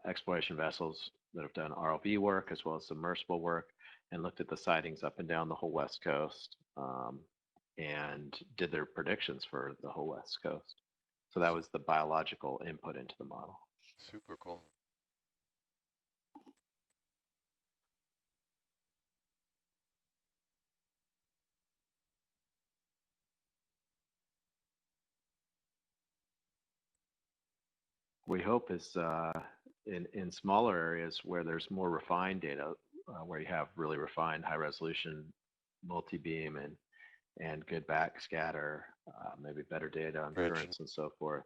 Speaker 3: exploration vessels that have done ROV work as well as submersible work, and looked at the sightings up and down the whole West Coast and did their predictions for the whole West Coast. So that was the biological input into the model.
Speaker 2: Super cool.
Speaker 3: We hope is in smaller areas where there's more refined data, where you have really refined high resolution multi-beam and good backscatter, maybe better data on currents and so forth.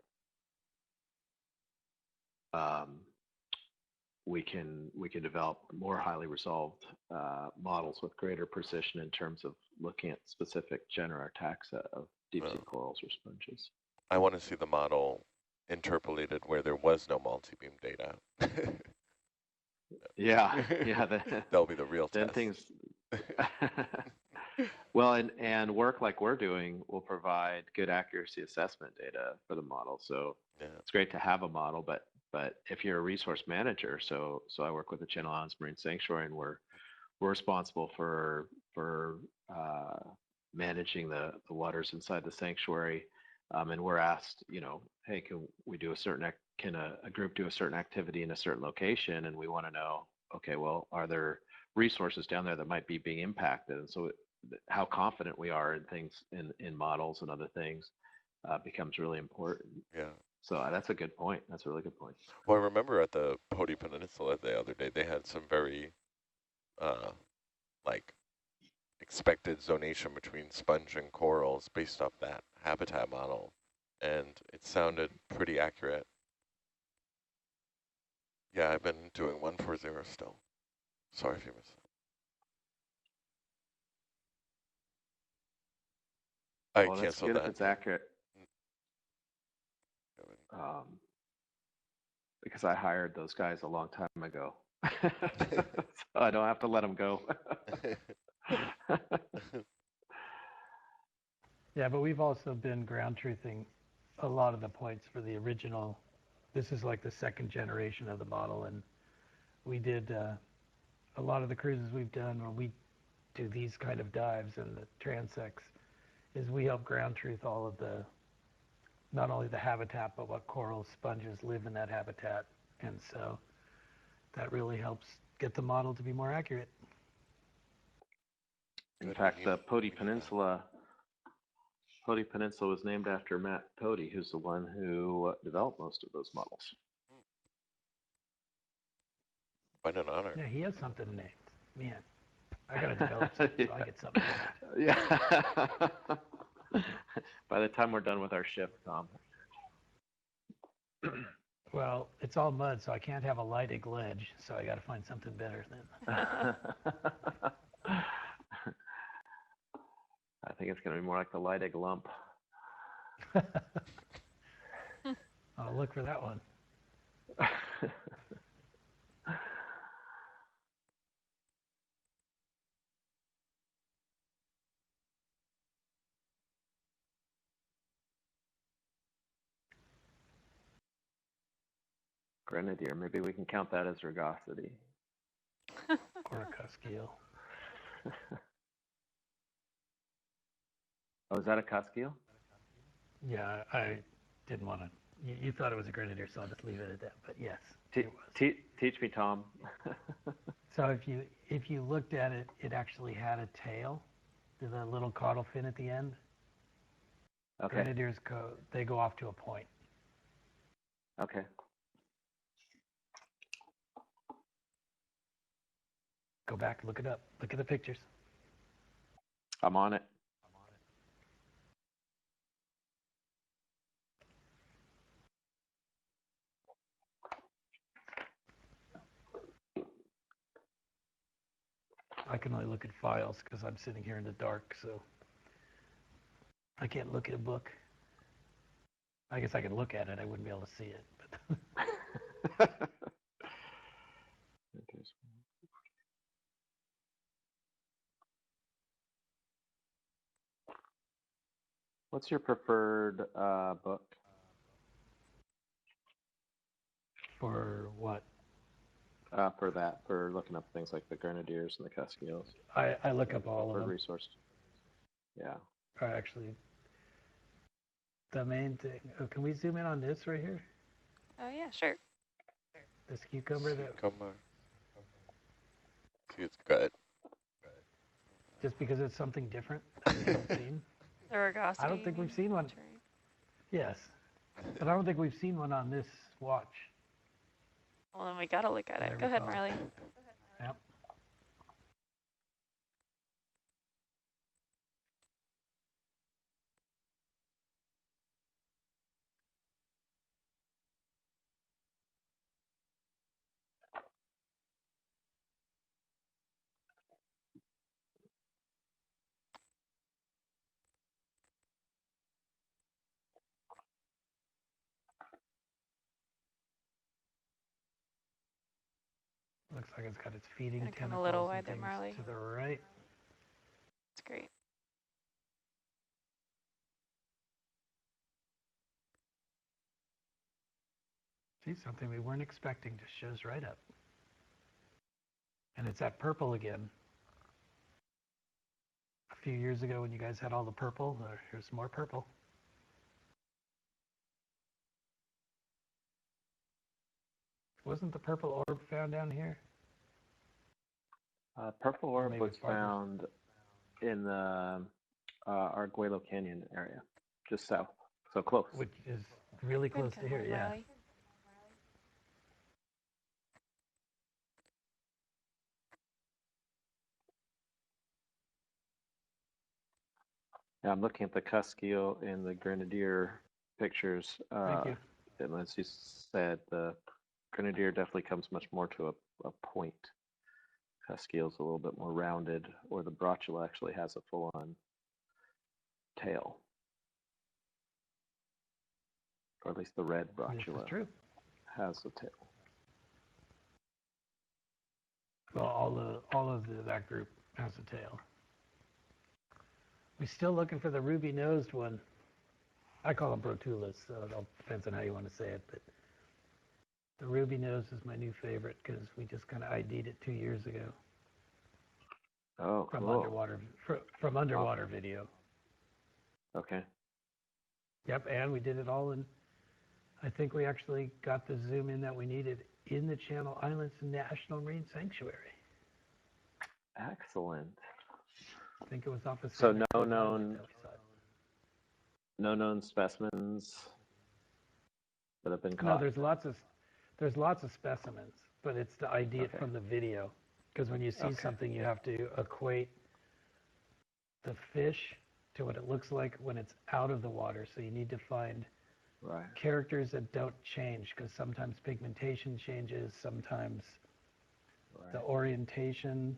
Speaker 3: We can develop more highly resolved models with greater precision in terms of looking at specific genera or taxa of deep sea corals or sponges.
Speaker 2: I want to see the model interpolated where there was no multi-beam data.
Speaker 3: Yeah, yeah.
Speaker 2: That'll be the real
Speaker 3: Then
Speaker 2: test.
Speaker 3: things. Well, and work like we're doing will provide good accuracy assessment data for the model. So
Speaker 2: Yeah.
Speaker 3: it's great to have a model, but if you're a resource manager, so I work with the Channel Islands Marine Sanctuary, and we're responsible for managing the waters inside the sanctuary, and we're asked, hey, can we do can a group do a certain activity in a certain location, and we want to know, okay, well, are there resources down there that might be being impacted, and so how confident we are in things in models and other things becomes really important.
Speaker 2: Yeah.
Speaker 3: So that's a good point. That's a really good point.
Speaker 2: Well, I remember at the Poti Peninsula the other day, they had some very like expected zonation between sponge and corals based off that habitat model, and it sounded pretty accurate. Yeah, I've been doing 140 still. Sorry if you missed it. I
Speaker 3: Well, that's
Speaker 2: canceled
Speaker 3: good if
Speaker 2: that.
Speaker 3: it's accurate. Because I hired those guys a long time ago. So I don't have to let them go.
Speaker 1: Yeah, but we've also been ground truthing a lot of the points for the original. This is like the second generation of the model, and we did a lot of the cruises we've done when we do these kind of dives and the transects is we help ground truth all of the, not only the habitat, but what corals, sponges live in that habitat. And so that really helps get the model to be more accurate.
Speaker 3: In fact, the Poti Peninsula was named after Matt Poti, who's the one who developed most of those models.
Speaker 2: Quite an honor.
Speaker 1: Yeah, he has something named. Man, I gotta develop something so I get something named.
Speaker 3: Yeah. By the time we're done with our shift, Tom.
Speaker 1: Well, it's all mud, so I can't have a Leidig ledge, so I gotta find something better then.
Speaker 3: I think it's gonna be more like the Leidig lump.
Speaker 1: I'll look for that one.
Speaker 3: Grenadier, maybe we can count that as rugosity.
Speaker 1: Or a cusk eel.
Speaker 3: Oh, is that a cusk eel?
Speaker 1: Yeah, I didn't want to. You thought it was a grenadier, so I'll just leave it at that. But yes, it was.
Speaker 3: Teach me, Tom.
Speaker 1: So if you looked at it, it actually had a tail. There's a little caudal fin at the end.
Speaker 3: Okay.
Speaker 1: Grenadiers they go off to a point.
Speaker 3: Okay.
Speaker 1: Go back, look it up. Look at the pictures.
Speaker 3: I'm on it.
Speaker 1: I can only look at files because I'm sitting here in the dark, so I can't look at a book. I guess I could look at it. I wouldn't be able to see it. But
Speaker 3: What's your preferred book?
Speaker 1: for what?
Speaker 3: For looking up things like the grenadiers and the cusk eels.
Speaker 1: I look up all of them.
Speaker 3: Resource. Yeah.
Speaker 1: Actually, the main thing. Oh, can we zoom in on this right here?
Speaker 4: Oh yeah, sure.
Speaker 1: This cucumber that.
Speaker 2: Cucumber. See its gut.
Speaker 1: Just because it's something different that we haven't seen.
Speaker 4: The rugosity.
Speaker 1: I don't think we've seen one.
Speaker 4: Terrain.
Speaker 1: Yes, but I don't think we've seen one on this watch.
Speaker 4: Well, then we gotta look at it. Go ahead, Marley.
Speaker 1: Yep. Looks like it's got its feeding
Speaker 4: Gonna come
Speaker 1: tentacles
Speaker 4: a little
Speaker 1: and
Speaker 4: wide there,
Speaker 1: things
Speaker 4: Marley.
Speaker 1: to the right.
Speaker 4: It's great.
Speaker 1: See, something we weren't expecting just shows right up. And it's that purple again. A few years ago when you guys had all the purple, here's more purple. Wasn't the purple orb found down here?
Speaker 3: Purple orb
Speaker 1: maybe
Speaker 3: was
Speaker 1: it's farther.
Speaker 3: found in the Arguello Canyon area, just south, so close.
Speaker 1: Which is really
Speaker 4: Good
Speaker 1: close to
Speaker 4: come
Speaker 1: here,
Speaker 4: on,
Speaker 1: yeah.
Speaker 4: Marley.
Speaker 3: Yeah, I'm looking at the Cuskeel and the Grenadier pictures.
Speaker 1: Thank you.
Speaker 3: And as you said, the Grenadier definitely comes much more to a point. Cuskeel's a little bit more rounded, or the Brotula actually has a full-on tail. Or at least the red
Speaker 1: This
Speaker 3: Brotula
Speaker 1: is true.
Speaker 3: has a tail.
Speaker 1: Well, all of that group has a tail. We're still looking for the ruby-nosed one. I call them Brotulas, so it all depends on how you want to say it. But the ruby nose is my new favorite because we just kind of ID'd it 2 years ago
Speaker 3: Oh,
Speaker 1: from
Speaker 3: cool.
Speaker 1: underwater video.
Speaker 3: Okay.
Speaker 1: Yep, and we did it all in. I think we actually got the zoom in that we needed in the Channel Islands National Marine Sanctuary.
Speaker 3: Excellent.
Speaker 1: I think it was off of
Speaker 3: So
Speaker 1: Santa Cruz Island that we saw it.
Speaker 3: no known specimens that have been
Speaker 1: No,
Speaker 3: caught.
Speaker 1: there's lots of specimens, but it's to ID it
Speaker 3: Okay.
Speaker 1: from the video. Because when you see
Speaker 3: Okay.
Speaker 1: something, you have to equate the fish to what it looks like when it's out of the water. So you need to find
Speaker 3: Right.
Speaker 1: characters that don't change, because sometimes pigmentation changes, sometimes
Speaker 3: Right.
Speaker 1: the orientation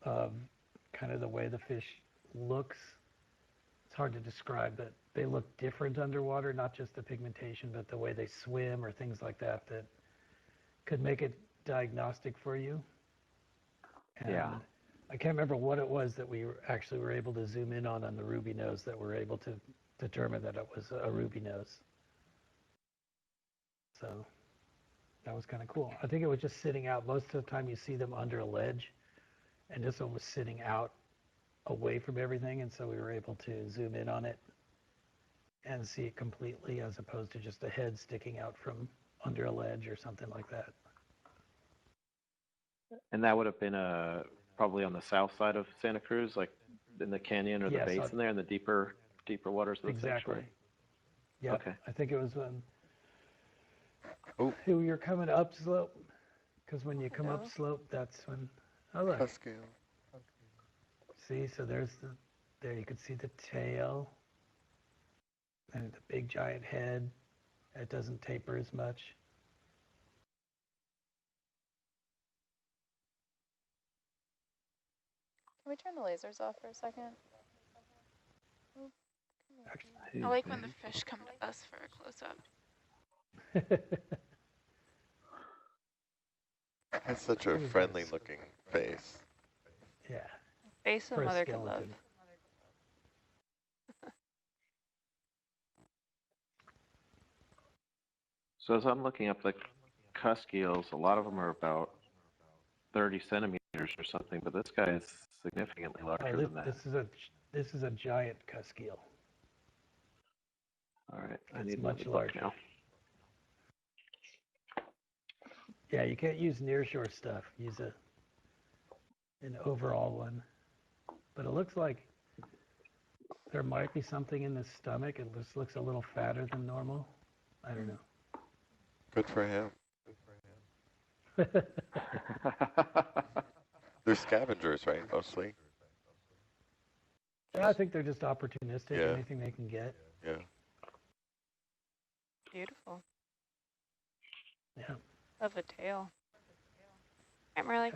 Speaker 1: of kind of the way the fish looks. It's hard to describe, but they look different underwater, not just the pigmentation, but the way they swim or things like that that could make it diagnostic for you. And
Speaker 3: Yeah.
Speaker 1: I can't remember what it was that we actually were able to zoom in on the ruby nose that we're able to determine that it was a ruby nose. So that was kind of cool. I think it was just sitting out. Most of the time you see them under a ledge, and this one was sitting out away from everything, and so we were able to zoom in on it and see it completely, as opposed to just a head sticking out from under a ledge or something like that.
Speaker 3: And that would have been probably on the south side of Santa Cruz, like in the canyon or the
Speaker 1: Yes,
Speaker 3: basin there, in the deeper waters of the
Speaker 1: Exactly.
Speaker 3: sanctuary.
Speaker 1: Yep.
Speaker 3: Okay.
Speaker 1: I think it was when
Speaker 2: Oh.
Speaker 1: you're coming upslope, because when you come
Speaker 4: Hello.
Speaker 1: upslope, that's when. Oh look,
Speaker 2: Cuskeel.
Speaker 1: see, so there you can see the tail and the big giant head. It doesn't taper as much.
Speaker 6: Can we turn the lasers off for a second?
Speaker 3: Actually,
Speaker 5: I like when the fish come to us for a close-up.
Speaker 2: Has such a friendly looking face.
Speaker 1: Yeah.
Speaker 4: Face
Speaker 1: For
Speaker 4: a
Speaker 1: a
Speaker 4: mother could love.
Speaker 1: skeleton.
Speaker 3: So as I'm looking up the Cuskeels, a lot of them are about 30 centimeters or something, but this guy is significantly larger than that.
Speaker 1: This is a giant Cuskeel.
Speaker 3: All right, I
Speaker 1: It's
Speaker 3: need
Speaker 1: much
Speaker 3: another book
Speaker 1: larger.
Speaker 3: now.
Speaker 1: Yeah, you can't use nearshore stuff. Use an overall one. But it looks like there might be something in the stomach. It just looks a little fatter than normal. I don't know.
Speaker 2: Good for him. They're scavengers, right? Mostly.
Speaker 1: I think they're just opportunistic.
Speaker 2: Yeah.
Speaker 1: Anything they can get.
Speaker 2: Yeah.
Speaker 4: Beautiful.
Speaker 1: Yeah.
Speaker 4: Love the tail. I'm really